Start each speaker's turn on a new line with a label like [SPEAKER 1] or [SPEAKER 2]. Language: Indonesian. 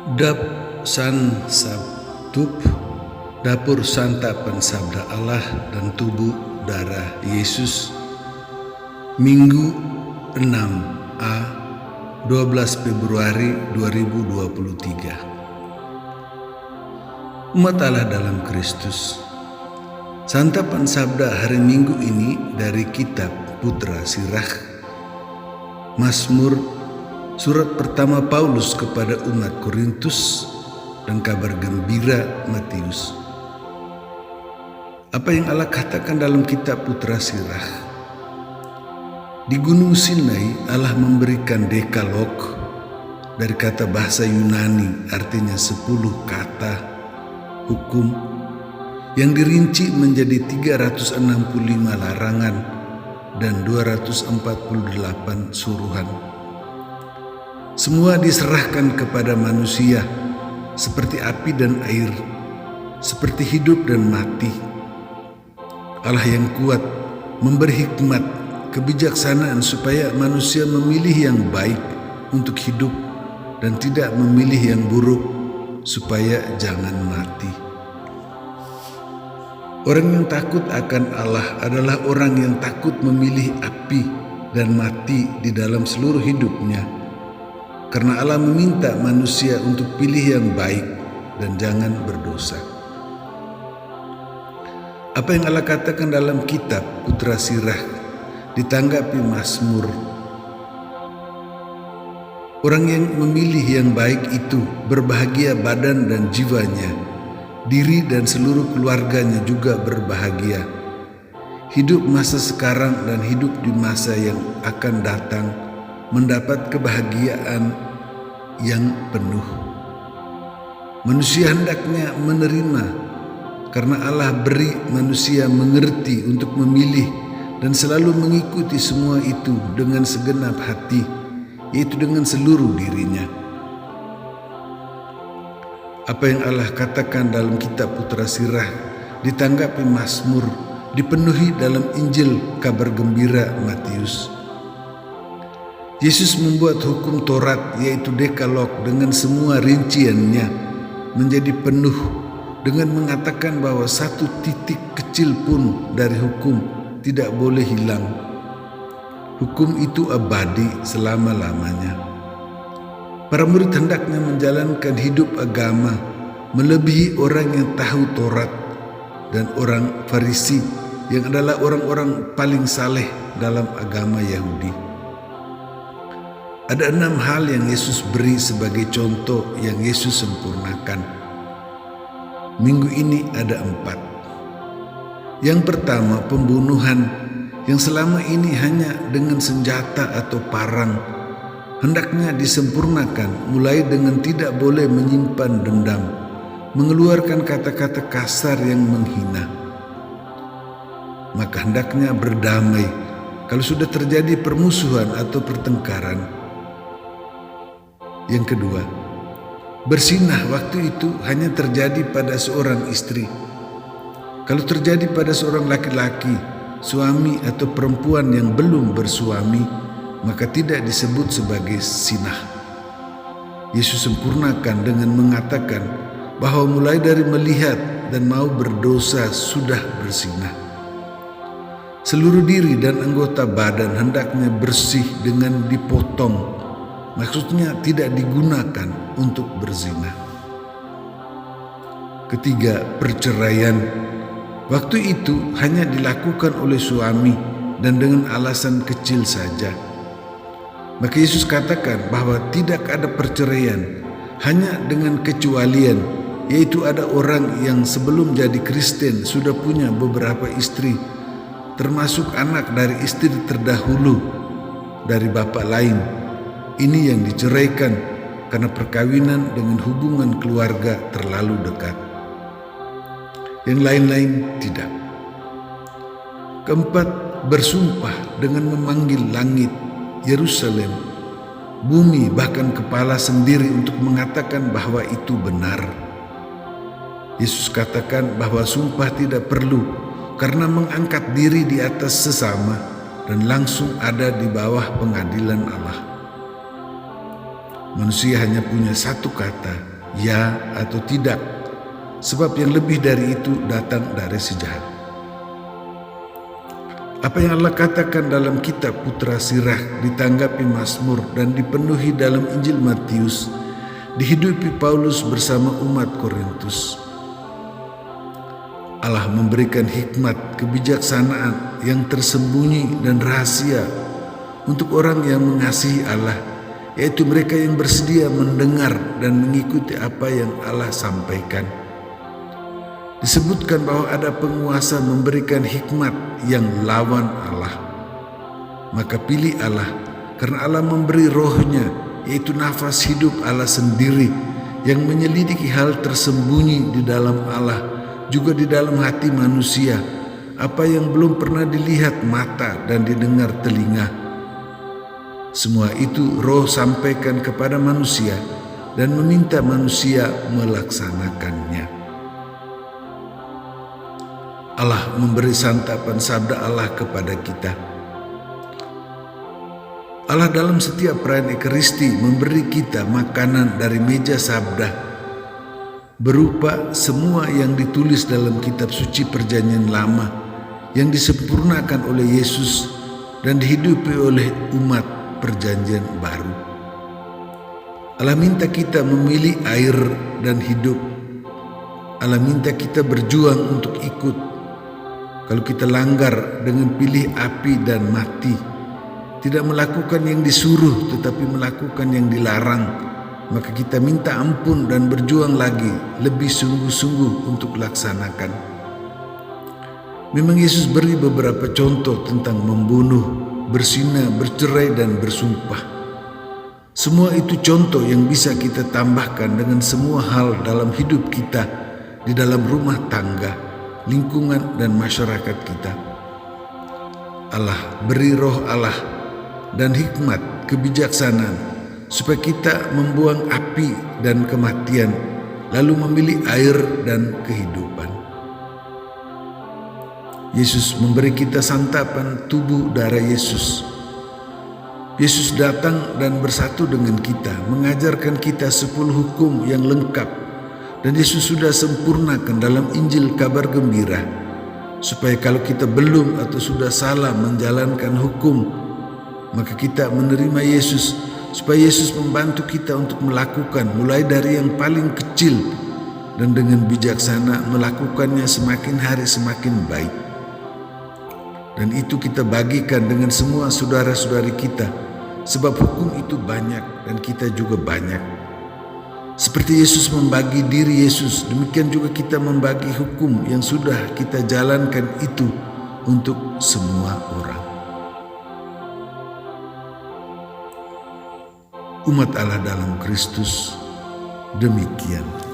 [SPEAKER 1] Dap San Sabtup, Dapur Santapan Sabda Allah dan Tubuh Darah Yesus, Minggu 6A 12 Februari 2023. Umat Allah dalam Kristus, Santapan Sabda hari Minggu ini dari Kitab Putra Sirach, Mazmur, surat pertama Paulus kepada umat Korintus, dan kabar gembira Matius. Apa yang Allah katakan dalam Kitab Putra Sirach? Di Gunung Sinai Allah memberikan dekalog, dari kata bahasa Yunani artinya 10 kata hukum yang dirinci menjadi 365 larangan dan 248 suruhan. Semua diserahkan kepada manusia seperti api dan air, seperti hidup dan mati. Allah yang kuat memberi hikmat, kebijaksanaan supaya manusia memilih yang baik untuk hidup dan tidak memilih yang buruk supaya jangan mati. Orang yang takut akan Allah adalah orang yang takut memilih api dan mati di dalam seluruh hidupnya, karena Allah meminta manusia untuk pilih yang baik dan jangan berdosa. Apa yang Allah katakan dalam Kitab Putra Sirach ditanggapi Mazmur. Orang yang memilih yang baik itu berbahagia badan dan jiwanya, diri dan seluruh keluarganya juga berbahagia. Hidup masa sekarang dan hidup di masa yang akan datang mendapat kebahagiaan yang penuh. Manusia hendaknya menerima, karena Allah beri manusia mengerti untuk memilih dan selalu mengikuti semua itu dengan segenap hati, yaitu dengan seluruh dirinya. Apa yang Allah katakan dalam Kitab Putra Sirach ditanggapi Mazmur dipenuhi dalam Injil kabar gembira Matius. Yesus membuat hukum Taurat, yaitu dekalog, dengan semua rinciannya menjadi penuh dengan mengatakan bahwa satu titik kecil pun dari hukum tidak boleh hilang. Hukum itu abadi selama-lamanya. Para murid hendaknya menjalankan hidup agama melebihi orang yang tahu Taurat dan orang Farisi yang adalah orang-orang paling saleh dalam agama Yahudi. Ada 6 hal yang Yesus beri sebagai contoh yang Yesus sempurnakan. Minggu ini ada 4. Yang pertama, pembunuhan yang selama ini hanya dengan senjata atau parang hendaknya disempurnakan, mulai dengan tidak boleh menyimpan dendam, mengeluarkan kata-kata kasar yang menghina. Maka hendaknya berdamai kalau sudah terjadi permusuhan atau pertengkaran. Yang kedua, bersinah waktu itu hanya terjadi pada seorang istri. Kalau terjadi pada seorang laki-laki, suami atau perempuan yang belum bersuami, maka tidak disebut sebagai sinah. Yesus sempurnakan dengan mengatakan bahwa mulai dari melihat dan mau berdosa sudah bersinah. Seluruh diri dan anggota badan hendaknya bersih dengan dipotong. Maksudnya tidak digunakan untuk berzina. Ketiga, perceraian. Waktu itu hanya dilakukan oleh suami dan dengan alasan kecil saja. Maka Yesus katakan bahwa tidak ada perceraian, hanya dengan kecualian, yaitu ada orang yang sebelum jadi Kristen sudah punya beberapa istri, termasuk anak dari istri terdahulu dari bapak lain. Ini yang diceraikan karena perkawinan dengan hubungan keluarga terlalu dekat. Yang lain-lain tidak. Keempat, bersumpah dengan memanggil langit, Yerusalem, bumi, bahkan kepala sendiri untuk mengatakan bahwa itu benar. Yesus katakan bahwa sumpah tidak perlu karena mengangkat diri di atas sesama dan langsung ada di bawah pengadilan Allah. Manusia hanya punya satu kata, ya atau tidak, sebab yang lebih dari itu datang dari si jahat. Apa yang Allah katakan dalam kitab Putra Sirah ditanggapi Mazmur dan dipenuhi dalam Injil Matius, dihidupi Paulus bersama umat Korintus. Allah memberikan hikmat kebijaksanaan yang tersembunyi dan rahasia untuk orang yang mengasihi Allah, yaitu mereka yang bersedia mendengar dan mengikuti apa yang Allah sampaikan. Disebutkan bahwa ada penguasa memberikan hikmat yang lawan Allah. Maka pilih Allah, karena Allah memberi rohnya, yaitu nafas hidup Allah sendiri yang menyelidiki hal tersembunyi di dalam Allah, juga di dalam hati manusia, apa yang belum pernah dilihat mata dan didengar telinga. Semua itu roh sampaikan kepada manusia dan meminta manusia melaksanakannya. Allah memberi santapan sabda Allah kepada kita. Allah dalam setiap perayaan Ekaristi memberi kita makanan dari meja sabda, berupa semua yang ditulis dalam kitab suci Perjanjian Lama yang disempurnakan oleh Yesus dan dihidupi oleh umat Perjanjian Baru. Allah minta kita memilih air dan hidup. Allah minta kita berjuang untuk ikut. Kalau kita langgar dengan pilih api dan mati, tidak melakukan yang disuruh tetapi melakukan yang dilarang, maka kita minta ampun dan berjuang lagi lebih sungguh-sungguh untuk laksanakan. Memang Yesus beri beberapa contoh tentang membunuh, berzina, bercerai dan bersumpah. Semua itu contoh yang bisa kita tambahkan dengan semua hal dalam hidup kita, di dalam rumah tangga, lingkungan dan masyarakat kita. Allah beri roh Allah dan hikmat kebijaksanaan supaya kita membuang api dan kematian, lalu memilih air dan kehidupan. Yesus memberi kita santapan tubuh darah Yesus. Yesus datang dan bersatu dengan kita, mengajarkan kita 10 hukum yang lengkap, dan Yesus sudah sempurnakan dalam Injil kabar gembira, supaya kalau kita belum atau sudah salah menjalankan hukum, maka kita menerima Yesus, supaya Yesus membantu kita untuk melakukan mulai dari yang paling kecil dan dengan bijaksana melakukannya semakin hari semakin baik. Dan itu kita bagikan dengan semua saudara-saudari kita, sebab hukum itu banyak dan kita juga banyak. Seperti Yesus membagi diri Yesus, demikian juga kita membagi hukum yang sudah kita jalankan itu untuk semua orang. Umat Allah dalam Kristus, demikian.